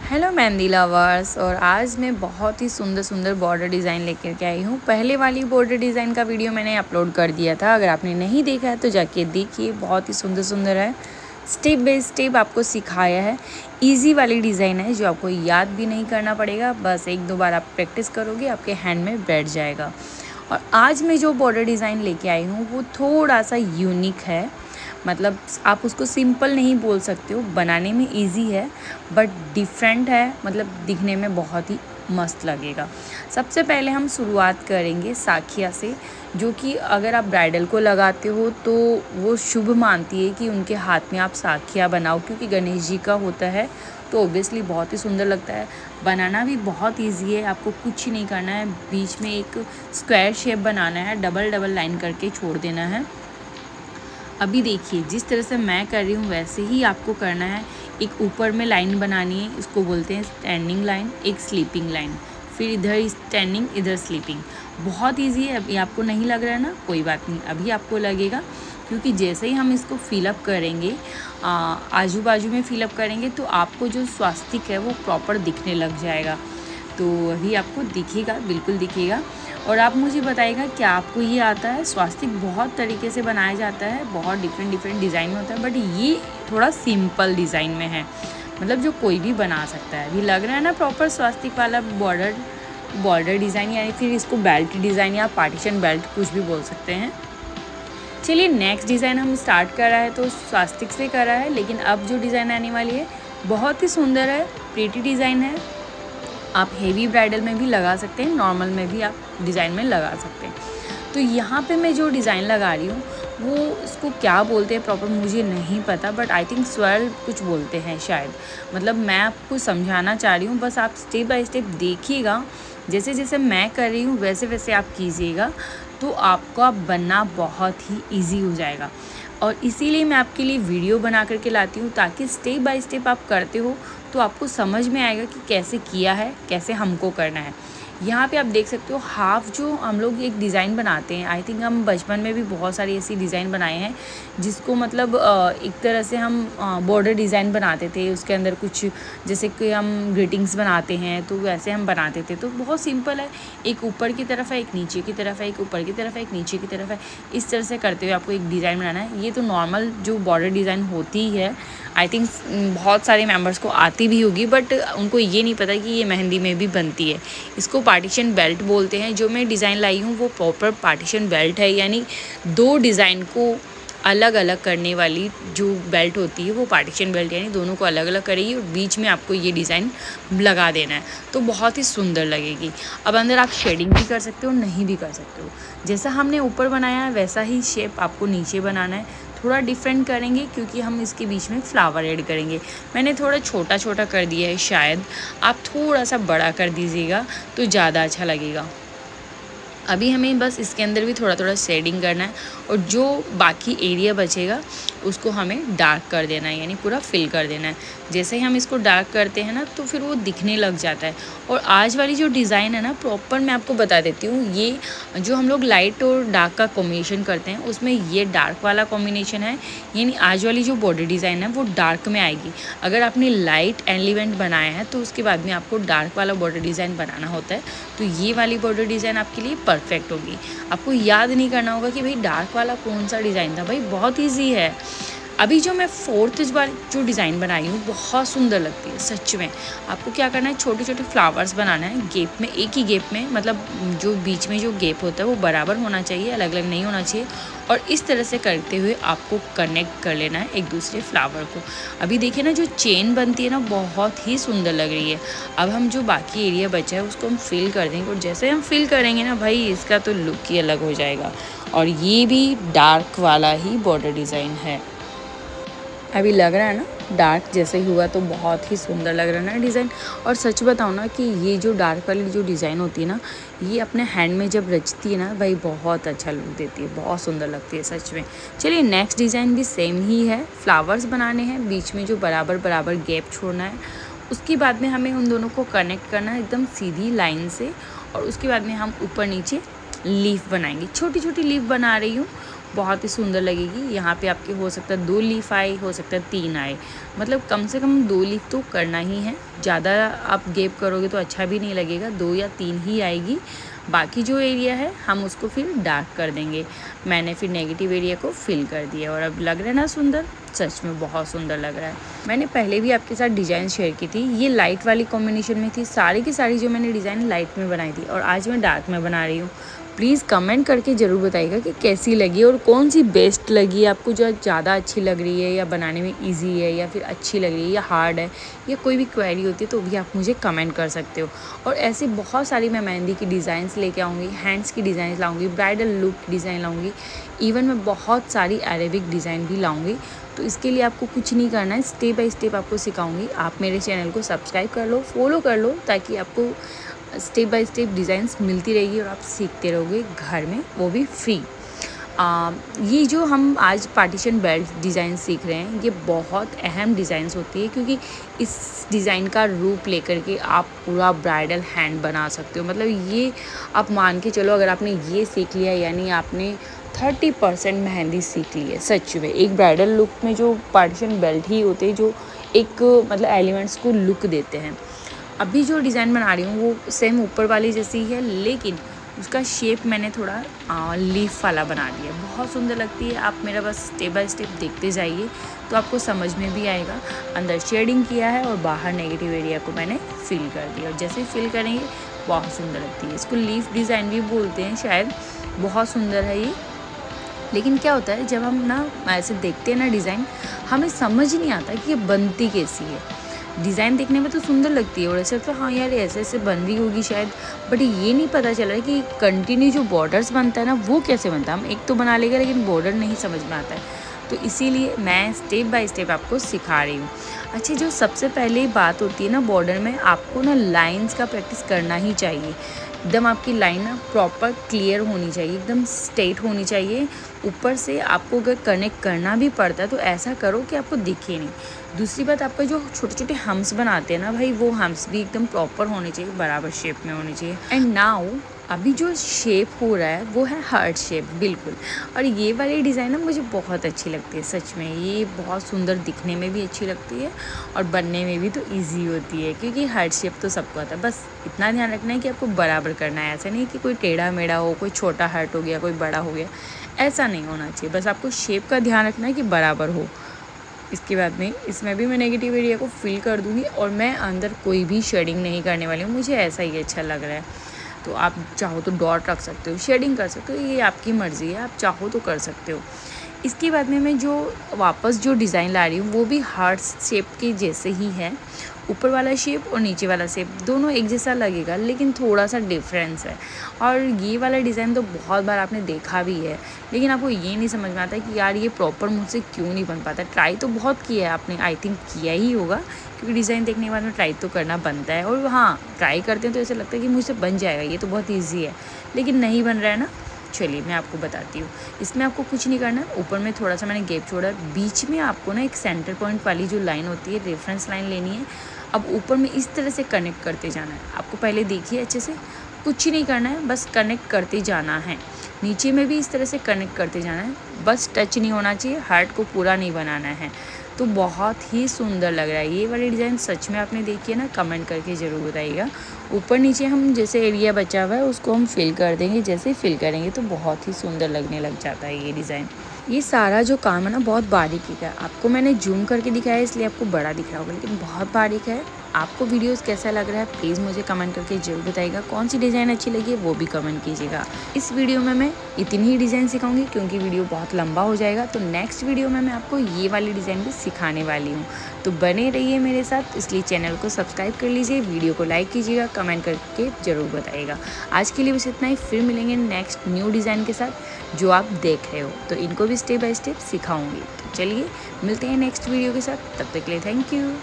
Hello mehndi lovers. और आज मैं बहुत ही सुंदर सुंदर बॉर्डर डिज़ाइन लेकर के आई हूँ। पहले वाली बॉर्डर डिज़ाइन का वीडियो मैंने अपलोड कर दिया था, अगर आपने नहीं देखा है तो जाके देखिए। बहुत ही सुंदर सुंदर है, स्टेप बाय स्टेप आपको सिखाया है। इजी वाली डिज़ाइन है जो आपको याद भी नहीं करना पड़ेगा, बस एक दो बार आप प्रैक्टिस करोगे आपके हैंड में बैठ जाएगा। और आज मैं जो बॉर्डर डिज़ाइन लेके आई हूँ वो थोड़ा सा यूनिक है, मतलब आप उसको सिंपल नहीं बोल सकते हो, बनाने में इजी है बट डिफरेंट है, मतलब दिखने में बहुत ही मस्त लगेगा। सबसे पहले हम शुरुआत करेंगे साखिया से, जो कि अगर आप ब्राइडल को लगाते हो तो वो शुभ मानती है कि उनके हाथ में आप साखिया बनाओ, क्योंकि गणेश जी का होता है तो ऑब्वियसली बहुत ही सुंदर लगता है। बनाना भी बहुत इजी है, आपको कुछ ही नहीं करना है। बीच में एक स्क्वायर शेप बनाना है, डबल डबल लाइन करके छोड़ देना है। अभी देखिए जिस तरह से मैं कर रही हूँ वैसे ही आपको करना है। एक ऊपर में लाइन बनानी है, इसको बोलते हैं स्टैंडिंग लाइन, एक स्लीपिंग लाइन, फिर इधर स्टैंडिंग इधर स्लीपिंग। बहुत इजी है। अभी आपको नहीं लग रहा है ना, कोई बात नहीं, अभी आपको लगेगा, क्योंकि जैसे ही हम इसको फिलअप करेंगे, आजू बाजू में फिलअप करेंगे तो आपको जो स्वास्तिक है वो प्रॉपर दिखने लग जाएगा। तो अभी आपको दिखेगा, बिल्कुल दिखेगा। और आप मुझे बताइएगा क्या आपको ये आता है। स्वास्तिक बहुत तरीके से बनाया जाता है, बहुत डिफरेंट डिफरेंट डिज़ाइन में होता है, बट ये थोड़ा सिंपल डिज़ाइन में है, मतलब जो कोई भी बना सकता है। अभी लग रहा है ना प्रॉपर स्वास्तिक वाला बॉर्डर डिज़ाइन, यानी फिर इसको बेल्ट डिज़ाइन या पार्टीशन बेल्ट कुछ भी बोल सकते हैं। चलिए नेक्स्ट डिज़ाइन हम स्टार्ट कर रहा है तो स्वास्तिक से कर रहा है, लेकिन अब जो डिज़ाइन आने वाली है बहुत ही सुंदर है, प्रीटी डिज़ाइन है। आप हेवी ब्राइडल में भी लगा सकते हैं, नॉर्मल में भी आप डिज़ाइन में लगा सकते हैं। तो यहाँ पे मैं जो डिज़ाइन लगा रही हूँ वो इसको क्या बोलते हैं प्रॉपर मुझे नहीं पता, बट आई थिंक स्वर्ल कुछ बोलते हैं शायद। मतलब मैं आपको समझाना चाह रही हूँ, बस आप स्टेप बाय स्टेप देखिएगा। जैसे जैसे मैं कर रही हूँ वैसे वैसे आप कीजिएगा, तो आपका बनना बहुत ही ईजी हो जाएगा। और इसीलिए मैं आपके लिए वीडियो बना करके लाती हूँ, ताकि स्टेप बाय स्टेप आप करते हो तो आपको समझ में आएगा कि कैसे किया है, कैसे हमको करना है। यहाँ पे आप देख सकते हो हाफ जो हम लोग एक डिज़ाइन बनाते हैं, आई थिंक हम बचपन में भी बहुत सारी ऐसी डिज़ाइन बनाए हैं, जिसको मतलब एक तरह से हम बॉर्डर डिज़ाइन बनाते थे। उसके अंदर कुछ जैसे कि हम ग्रीटिंग्स बनाते हैं तो वैसे हम बनाते थे। तो बहुत सिंपल है, एक ऊपर की तरफ है, एक नीचे की तरफ है, एक ऊपर की तरफ है, एक नीचे की तरफ है। इस तरह से करते हुए आपको एक डिज़ाइन बनाना है। ये तो नॉर्मल जो बॉर्डर डिज़ाइन होती है, आई थिंक बहुत सारे मेंबर्स को आती भी होगी, बट उनको ये नहीं पता कि ये मेहंदी में भी बनती है। इसको पार्टीशन बेल्ट बोलते हैं। जो मैं डिज़ाइन लाई हूँ वो प्रॉपर पार्टीशन बेल्ट है, यानी दो डिज़ाइन को अलग अलग करने वाली जो बेल्ट होती है वो पार्टीशन बेल्ट, यानी दोनों को अलग अलग करेगी और बीच में आपको ये डिज़ाइन लगा देना है, तो बहुत ही सुंदर लगेगी। अब अंदर आप शेडिंग भी कर सकते हो, नहीं भी कर सकते हो। जैसा हमने ऊपर बनाया है वैसा ही शेप आपको नीचे बनाना है। थोड़ा डिफरेंट करेंगे क्योंकि हम इसके बीच में फ्लावर ऐड करेंगे। मैंने थोड़ा छोटा छोटा कर दिया है, शायद आप थोड़ा सा बड़ा कर दीजिएगा तो ज़्यादा अच्छा लगेगा। अभी हमें बस इसके अंदर भी थोड़ा थोड़ा शेडिंग करना है, और जो बाकी एरिया बचेगा उसको हमें डार्क कर देना है, यानी पूरा फिल कर देना है। जैसे ही हम इसको डार्क करते हैं ना तो फिर वो दिखने लग जाता है। और आज वाली जो डिज़ाइन है ना प्रॉपर मैं आपको बता देती हूँ, ये जो हम लोग लाइट और डार्क का कॉम्बिनेशन करते हैं उसमें ये डार्क वाला कॉम्बिनेशन है, यानी आज वाली जो बॉर्डर डिज़ाइन है वो डार्क में आएगी। अगर आपने लाइट एलिमेंट बनाया है तो उसके बाद में आपको डार्क वाला बॉर्डर डिज़ाइन बनाना होता है, तो ये वाली बॉर्डर डिज़ाइन आपके लिए परफेक्ट होगी। आपको याद नहीं करना होगा कि भाई डार्क वाला कौन सा डिज़ाइन था, भाई बहुत ईजी है। अभी जो मैं फोर्थ बार जो डिज़ाइन बनाई हूँ बहुत सुंदर लगती है सच में। आपको क्या करना है, छोटे छोटे फ्लावर्स बनाना है गैप में, एक ही गैप में, मतलब जो बीच में जो गैप होता है वो बराबर होना चाहिए, अलग अलग नहीं होना चाहिए। और इस तरह से करते हुए आपको कनेक्ट कर लेना है एक दूसरे फ्लावर को। अभी देखिए ना जो चेन बनती है ना बहुत ही सुंदर लग रही है। अब हम जो बाकी एरिया बचा है उसको हम फिल कर देंगे, और जैसे हम फिल करेंगे ना भाई इसका तो लुक ही अलग हो जाएगा। और ये भी डार्क वाला ही बॉर्डर डिज़ाइन है। अभी लग रहा है ना डार्क जैसे ही हुआ तो बहुत ही सुंदर लग रहा है ना डिज़ाइन। और सच बताऊँ ना कि ये जो डार्क वाली जो डिज़ाइन होती है ना, ये अपने हैंड में जब रचती है ना भाई बहुत अच्छा लुक देती है, बहुत सुंदर लगती है सच में। चलिए नेक्स्ट डिज़ाइन भी सेम ही है, फ्लावर्स बनाने हैं, बीच में जो बराबर बराबर गैप छोड़ना है। उसके बाद में हमें उन दोनों को कनेक्ट करना है एकदम सीधी लाइन से, और उसके बाद में हम ऊपर नीचे लीफ बनाएंगे। छोटी छोटी लीफ बना रही हूँ, बहुत ही सुंदर लगेगी। यहाँ पे आपके हो सकता है 2 लीफ आए, हो सकता है 3 आए, मतलब कम से कम 2 लीफ तो करना ही है। ज़्यादा आप गैप करोगे तो अच्छा भी नहीं लगेगा, 2 या 3 ही आएगी। बाकी जो एरिया है हम उसको फिर डार्क कर देंगे। मैंने फिर नेगेटिव एरिया को फिल कर दिया और अब लग रहा है ना सुंदर, सच में बहुत सुंदर लग रहा है। मैंने पहले भी आपके साथ डिज़ाइन शेयर की थी, ये लाइट वाली कॉम्बिनेशन में थी। सारी की सारी जो मैंने डिज़ाइन लाइट में बनाई थी और आज मैं डार्क में बना रही हूँ। प्लीज़ कमेंट करके ज़रूर बताइएगा कि कैसी लगी और कौन सी बेस्ट लगी आपको, जो ज़्यादा अच्छी लग रही है या बनाने में इजी है या फिर अच्छी लग रही है या हार्ड है, या कोई भी क्वेरी होती है तो भी आप मुझे कमेंट कर सकते हो। और ऐसे बहुत सारी मैं मेहंदी की डिज़ाइंस लेके आऊँगी, हैंड्स की डिज़ाइन लाऊँगी, ब्राइडल लुक की डिज़ाइन लाऊँगी, इवन मैं बहुत सारी अरेबिक डिज़ाइन भी लाऊँगी। तो इसके लिए आपको कुछ नहीं करना है, स्टेप बाय स्टेप आपको सिखाऊंगी। आप मेरे चैनल को सब्सक्राइब कर लो, फॉलो कर लो, ताकि आपको स्टेप बाय स्टेप डिज़ाइंस मिलती रहेगी और आप सीखते रहोगे घर में, वो भी फ्री। ये जो हम आज पार्टीशन बेल्ट डिज़ाइन सीख रहे हैं, ये बहुत अहम डिज़ाइंस होती है, क्योंकि इस डिज़ाइन का रूप लेकर के आप पूरा ब्राइडल हैंड बना सकते हो। मतलब ये आप मान के चलो, अगर आपने ये सीख लिया यानी आपने 30% मेहंदी सीख ली है सच में। एक ब्राइडल लुक में जो पार्टीशन बेल्ट ही होते हैं जो एक मतलब एलिमेंट्स को लुक देते हैं। अभी जो डिज़ाइन बना रही हूँ वो सेम ऊपर वाली जैसी ही है, लेकिन उसका शेप मैंने थोड़ा लीफ वाला बना दिया। बहुत सुंदर लगती है। आप मेरा बस स्टेप बाय स्टेप देखते जाइए तो आपको समझ में भी आएगा। अंदर शेडिंग किया है और बाहर नेगेटिव एरिया को मैंने फिल कर दिया, और जैसे फिल करेंगे बहुत सुंदर लगती है। इसको लीफ डिज़ाइन भी बोलते हैं शायद। बहुत सुंदर है ये। लेकिन क्या होता है, जब हम ना ऐसे देखते हैं ना डिज़ाइन, हमें समझ नहीं आता कि ये बनती कैसी है। डिज़ाइन देखने में तो सुंदर लगती है और ऐसे लगता है हाँ यार ऐसे ऐसे बन रही होगी शायद, बट ये नहीं पता चल रहा है कि कंटिन्यू जो बॉर्डर्स बनता है ना वो कैसे बनता है। हम एक तो बना लेगा लेकिन बॉर्डर नहीं समझ में आता है, तो इसीलिए मैं स्टेप बाय स्टेप आपको सिखा रही हूँ। अच्छा, जो सबसे पहले बात होती है ना बॉर्डर में, आपको ना लाइंस का प्रैक्टिस करना ही चाहिए। एकदम आपकी लाइन ना प्रॉपर क्लियर होनी चाहिए, एकदम स्ट्रेट होनी चाहिए। ऊपर से आपको अगर कनेक्ट करना भी पड़ता है तो ऐसा करो कि आपको दिखे नहीं। दूसरी बात, आपका जो छोटे छोटे हम्स बनाते हैं ना भाई, वो हम्स भी एकदम प्रॉपर होने चाहिए, बराबर शेप में होने चाहिए। एंड नाउ अभी जो शेप हो रहा है वो है हार्ट शेप, बिल्कुल। और ये वाली डिज़ाइन ना मुझे बहुत अच्छी लगती है सच में। ये बहुत सुंदर दिखने में भी अच्छी लगती है और बनने में भी तो इजी होती है, क्योंकि हार्ट शेप तो सबको आता है। बस इतना ध्यान रखना है कि आपको बराबर करना है। ऐसा नहीं कि कोई टेढ़ा मेढ़ा हो, कोई छोटा हार्ट हो गया, कोई बड़ा हो गया, ऐसा नहीं होना चाहिए। बस आपको शेप का ध्यान रखना है कि बराबर हो। इसके बाद में इसमें भी मैं नेगेटिव एरिया को फिल कर दूँगी और मैं अंदर कोई भी शेडिंग नहीं करने वाली हूँ। मुझे ऐसा ही अच्छा लग रहा है। तो आप चाहो तो डॉट रख सकते हो, शेडिंग कर सकते हो, ये आपकी मर्ज़ी है, आप चाहो तो कर सकते हो। इसके बाद में मैं जो वापस जो डिज़ाइन ला रही हूँ वो भी हार्ट शेप के जैसे ही है। ऊपर वाला शेप और नीचे वाला शेप दोनों एक जैसा लगेगा, लेकिन थोड़ा सा डिफरेंस है। और ये वाला डिज़ाइन तो बहुत बार आपने देखा भी है, लेकिन आपको ये नहीं समझ में आता कि यार ये प्रॉपर मुझसे क्यों नहीं बन पाता। ट्राई तो बहुत किया है आपने, आई थिंक किया ही होगा, क्योंकि डिज़ाइन देखने के बाद में ट्राई तो करना बनता है। और हाँ, ट्राई करते हैं तो ऐसा लगता है कि मुझसे बन जाएगा, ये तो बहुत ईजी है, लेकिन नहीं बन रहा है ना। चलिए मैं आपको बताती हूँ। इसमें आपको कुछ नहीं करना है। ऊपर में थोड़ा सा मैंने गैप छोड़ा है, बीच में आपको ना एक सेंटर पॉइंट वाली जो लाइन होती है, रेफरेंस लाइन लेनी है। अब ऊपर में इस तरह से कनेक्ट करते जाना है। आपको पहले देखिए अच्छे से, कुछ नहीं करना है, बस कनेक्ट करते जाना है। नीचे में भी इस तरह से कनेक्ट करते जाना है, बस टच नहीं होना चाहिए, हार्ट को पूरा नहीं बनाना है। तो बहुत ही सुंदर लग रहा है ये वाली डिज़ाइन। सच में आपने देखी है ना, कमेंट करके ज़रूर बताइएगा। ऊपर नीचे हम जैसे एरिया बचा हुआ है उसको हम फिल कर देंगे। जैसे फिल करेंगे तो बहुत ही सुंदर लगने लग जाता है ये डिज़ाइन। ये सारा जो काम है ना बहुत बारीकी का है। आपको मैंने जूम करके दिखाया है इसलिए आपको बड़ा दिख रहा होगा, लेकिन बहुत बारीक है। आपको वीडियोस कैसा लग रहा है प्लीज़ मुझे कमेंट करके ज़रूर बताइएगा। कौन सी डिज़ाइन अच्छी लगी है वो भी कमेंट कीजिएगा। इस वीडियो में मैं इतनी ही डिज़ाइन सिखाऊंगी क्योंकि वीडियो बहुत लंबा हो जाएगा। तो नेक्स्ट वीडियो में मैं आपको ये वाली डिज़ाइन भी सिखाने वाली हूँ, तो बने रहिए मेरे साथ। इसलिए चैनल को सब्सक्राइब कर लीजिए, वीडियो को लाइक कीजिएगा, कमेंट करके ज़रूर बताइएगा। आज के लिए बस इतना ही, फिर मिलेंगे नेक्स्ट न्यू डिज़ाइन के साथ जो आप देख रहे हो। तो इनको भी स्टेप बाय स्टेप सिखाऊंगी। तो चलिए मिलते हैं नेक्स्ट वीडियो के साथ, तब तक के लिए थैंक यू।